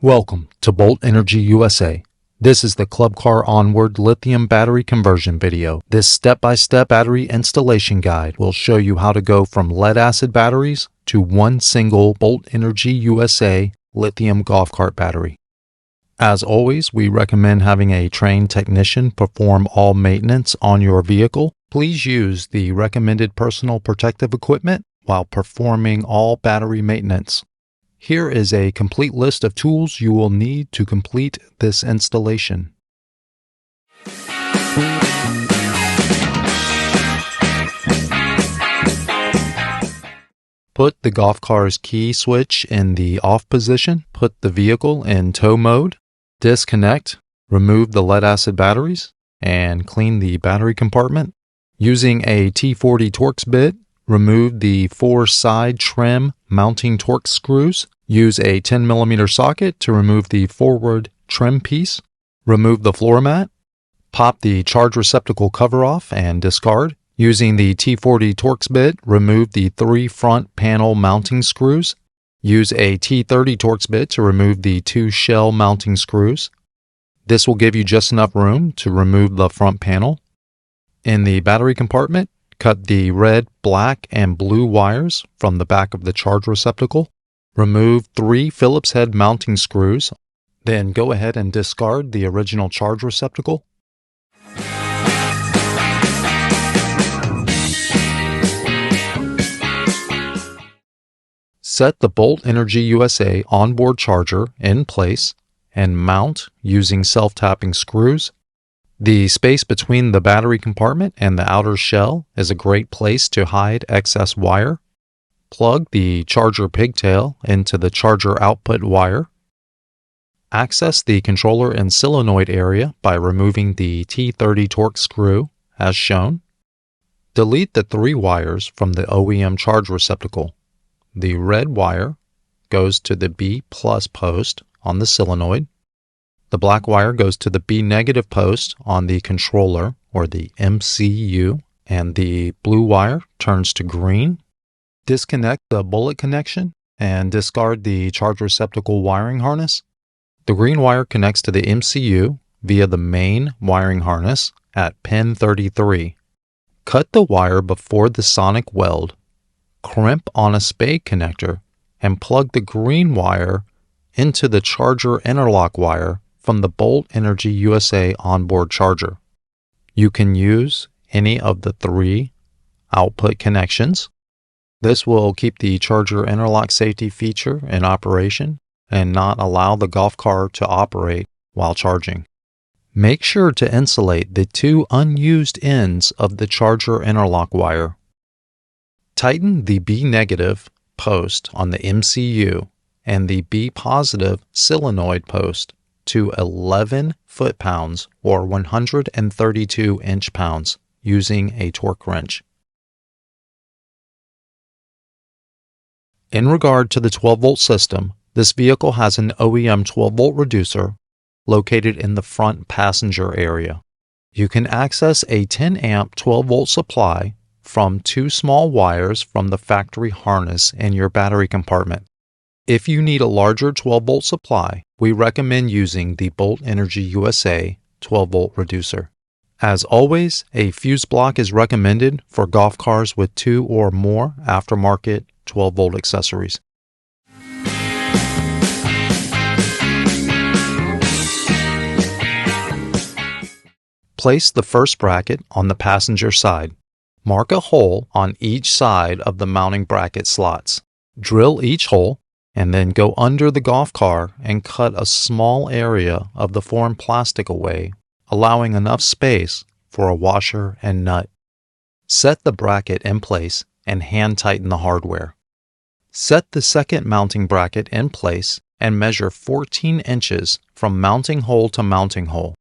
Welcome to Bolt Energy USA. This is the Club Car Onward lithium battery conversion video. This step-by-step battery installation guide will show you how to go from lead-acid batteries to one single Bolt Energy USA lithium golf cart battery. As always, we recommend having a trained technician perform all maintenance on your vehicle. Please use the recommended personal protective equipment while performing all battery maintenance. Here is a complete list of tools you will need to complete this installation. Put the golf car's key switch in the off position. Put the vehicle in tow mode. Disconnect, remove the lead-acid batteries, and clean the battery compartment. Using a T40 Torx bit, remove the 4 side trim mounting Torx screws. Use a 10mm socket to remove the forward trim piece. Remove the floor mat. Pop the charge receptacle cover off and discard. Using the T40 Torx bit, remove the 3 front panel mounting screws. Use a T30 Torx bit to remove the 2 shell mounting screws. This will give you just enough room to remove the front panel. In the battery compartment, cut the red, black, and blue wires from the back of the charge receptacle. Remove 3 Phillips head mounting screws. Then go ahead and discard the original charge receptacle. Set the Bolt Energy USA onboard charger in place and mount using self-tapping screws. The space between the battery compartment and the outer shell is a great place to hide excess wire. Plug the charger pigtail into the charger output wire. Access the controller and solenoid area by removing the T30 Torx screw as shown. Delete the 3 wires from the OEM charge receptacle. The red wire goes to the B+ post on the solenoid. The black wire goes to the B- post on the controller or the MCU, and the blue wire turns to green. Disconnect the bullet connection and discard the charge receptacle wiring harness. The green wire connects to the MCU via the main wiring harness at pin 33. Cut the wire before the sonic weld, crimp on a spade connector, and plug the green wire into the charger interlock wire from the Bolt Energy USA onboard charger. You can use any of the 3 output connections. This will keep the charger interlock safety feature in operation and not allow the golf car to operate while charging. Make sure to insulate the 2 unused ends of the charger interlock wire. Tighten the B- post on the MCU and the B+ solenoid post to 11 foot-pounds or 132 inch-pounds using a torque wrench. In regard to the 12-volt system, this vehicle has an OEM 12-volt reducer located in the front passenger area. You can access a 10-amp 12-volt supply from 2 small wires from the factory harness in your battery compartment. If you need a larger 12-volt supply, we recommend using the Bolt Energy USA 12-volt reducer. As always, a fuse block is recommended for golf cars with 2 or more aftermarket 12-volt accessories. Place the first bracket on the passenger side. Mark a hole on each side of the mounting bracket slots. Drill each hole, and then go under the golf car and cut a small area of the foreign plastic away, allowing enough space for a washer and nut. Set the bracket in place and hand tighten the hardware. Set the second mounting bracket in place and measure 14 inches from mounting hole to mounting hole.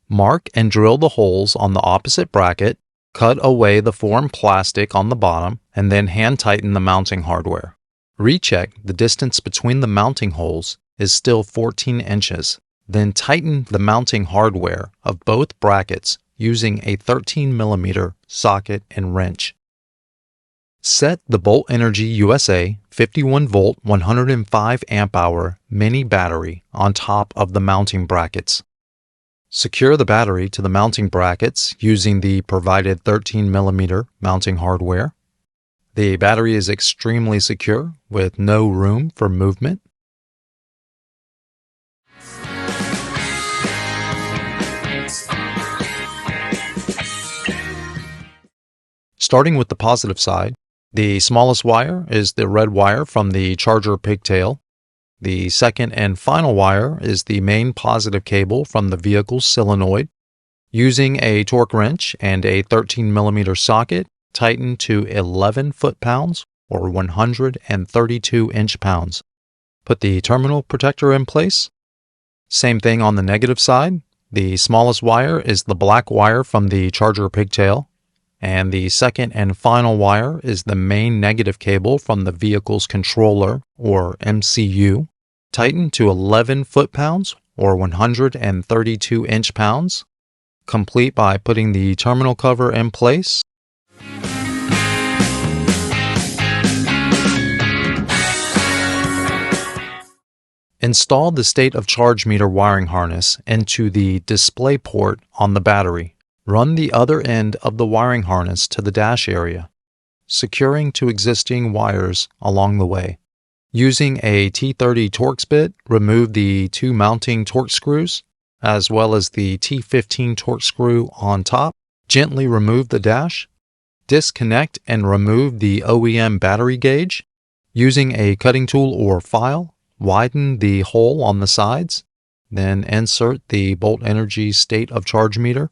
Mark and drill the holes on the opposite bracket, cut away the foreign plastic on the bottom, and then hand tighten the mounting hardware. Recheck the distance between the mounting holes is still 14 inches. Then tighten the mounting hardware of both brackets using a 13mm socket and wrench. Set the Bolt Energy USA 51-volt 105 amp hour mini battery on top of the mounting brackets. Secure the battery to the mounting brackets using the provided 13mm mounting hardware. The battery is extremely secure with no room for movement. Starting with the positive side, the smallest wire is the red wire from the charger pigtail. The second and final wire is the main positive cable from the vehicle's solenoid. Using a torque wrench and a 13mm socket, tighten to 11 foot-pounds or 132 inch-pounds. Put the terminal protector in place. Same thing on the negative side. The smallest wire is the black wire from the charger pigtail, and the second and final wire is the main negative cable from the vehicle's controller, or MCU. Tighten to 11 foot-pounds or 132 inch-pounds. Complete by putting the terminal cover in place. Install the state of charge meter wiring harness into the display port on the battery. Run the other end of the wiring harness to the dash area, securing to existing wires along the way. Using a T30 Torx bit, remove the 2 mounting Torx screws, as well as the T15 Torx screw on top. Gently remove the dash. Disconnect and remove the OEM battery gauge. Using a cutting tool or file, widen the hole on the sides. Then insert the Bolt Energy state of charge meter.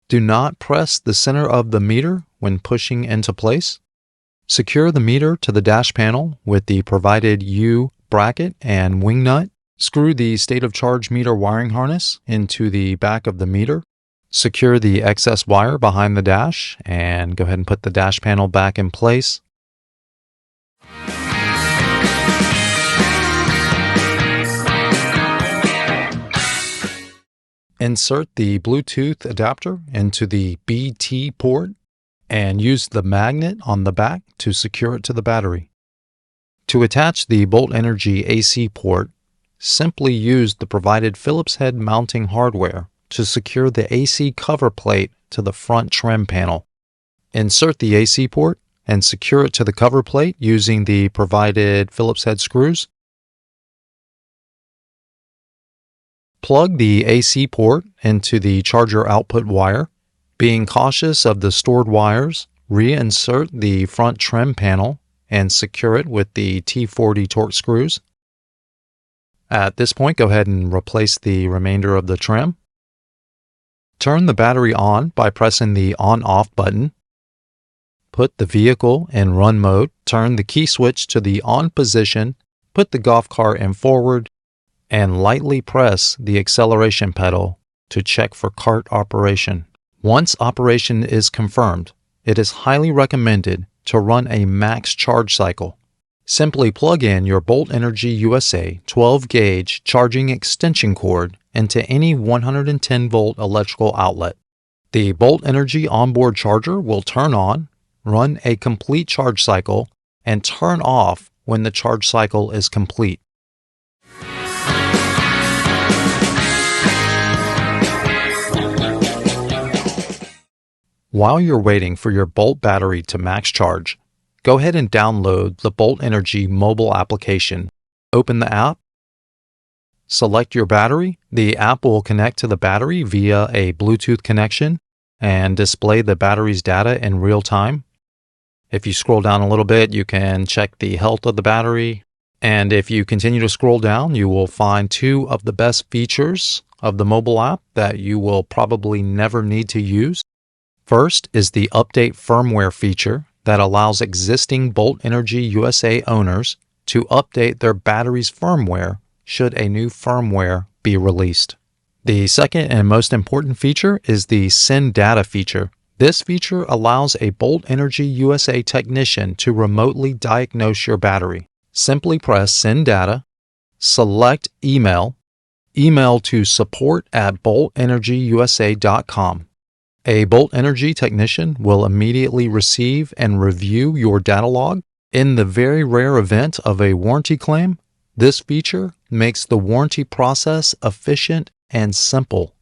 Do not press the center of the meter when pushing into place. Secure the meter to the dash panel with the provided U bracket and wing nut. Screw the state of charge meter wiring harness into the back of the meter. Secure the excess wire behind the dash and go ahead and put the dash panel back in place. Insert the Bluetooth adapter into the BT port and use the magnet on the back to secure it to the battery. To attach the Bolt Energy AC port, simply use the provided Phillips head mounting hardware to secure the AC cover plate to the front trim panel. Insert the AC port and secure it to the cover plate using the provided Phillips head screws. Plug the AC port into the charger output wire. Being cautious of the stored wires, reinsert the front trim panel and secure it with the T40 Torx screws. At this point, go ahead and replace the remainder of the trim. Turn the battery on by pressing the on-off button. Put the vehicle in run mode. Turn the key switch to the on position. Put the golf cart in forward and lightly press the acceleration pedal to check for cart operation. Once operation is confirmed, it is highly recommended to run a max charge cycle. Simply plug in your Bolt Energy USA 12-gauge charging extension cord into any 110-volt electrical outlet. The Bolt Energy onboard charger will turn on, run a complete charge cycle, and turn off when the charge cycle is complete. While you're waiting for your Bolt battery to max charge, go ahead and download the Bolt Energy mobile application. Open the app. Select your battery. The app will connect to the battery via a Bluetooth connection and display the battery's data in real time. If you scroll down a little bit, you can check the health of the battery. And if you continue to scroll down, you will find 2 of the best features of the mobile app that you will probably never need to use. First is the update firmware feature that allows existing Bolt Energy USA owners to update their battery's firmware should a new firmware be released. The second and most important feature is the Send Data feature. This feature allows a Bolt Energy USA technician to remotely diagnose your battery. Simply press Send Data, select Email to support@boltenergyusa.com. A Bolt Energy technician will immediately receive and review your data log In the very rare event of a warranty claim, this feature makes the warranty process efficient and simple.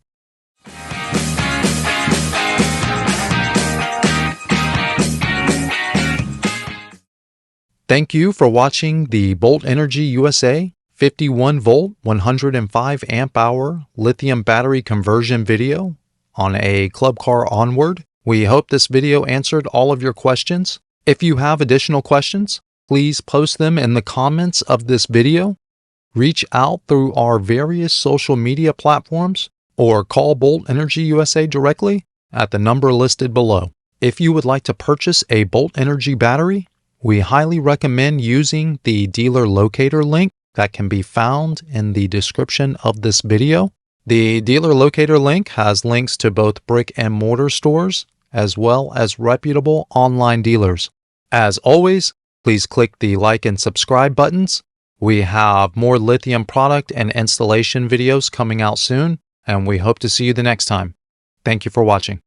Thank you for watching the Bolt Energy USA 51 volt 105 amp hour lithium battery conversion video on a Club Car Onward. We hope this video answered all of your questions. If you have additional questions, please post them in the comments of this video. Reach out through our various social media platforms or call Bolt Energy USA directly at the number listed below. If you would like to purchase a Bolt Energy battery, we highly recommend using the dealer locator link that can be found in the description of this video. The dealer locator link has links to both brick and mortar stores as well as reputable online dealers. As always, please click the like and subscribe buttons. We have more lithium product and installation videos coming out soon, and we hope to see you the next time. Thank you for watching.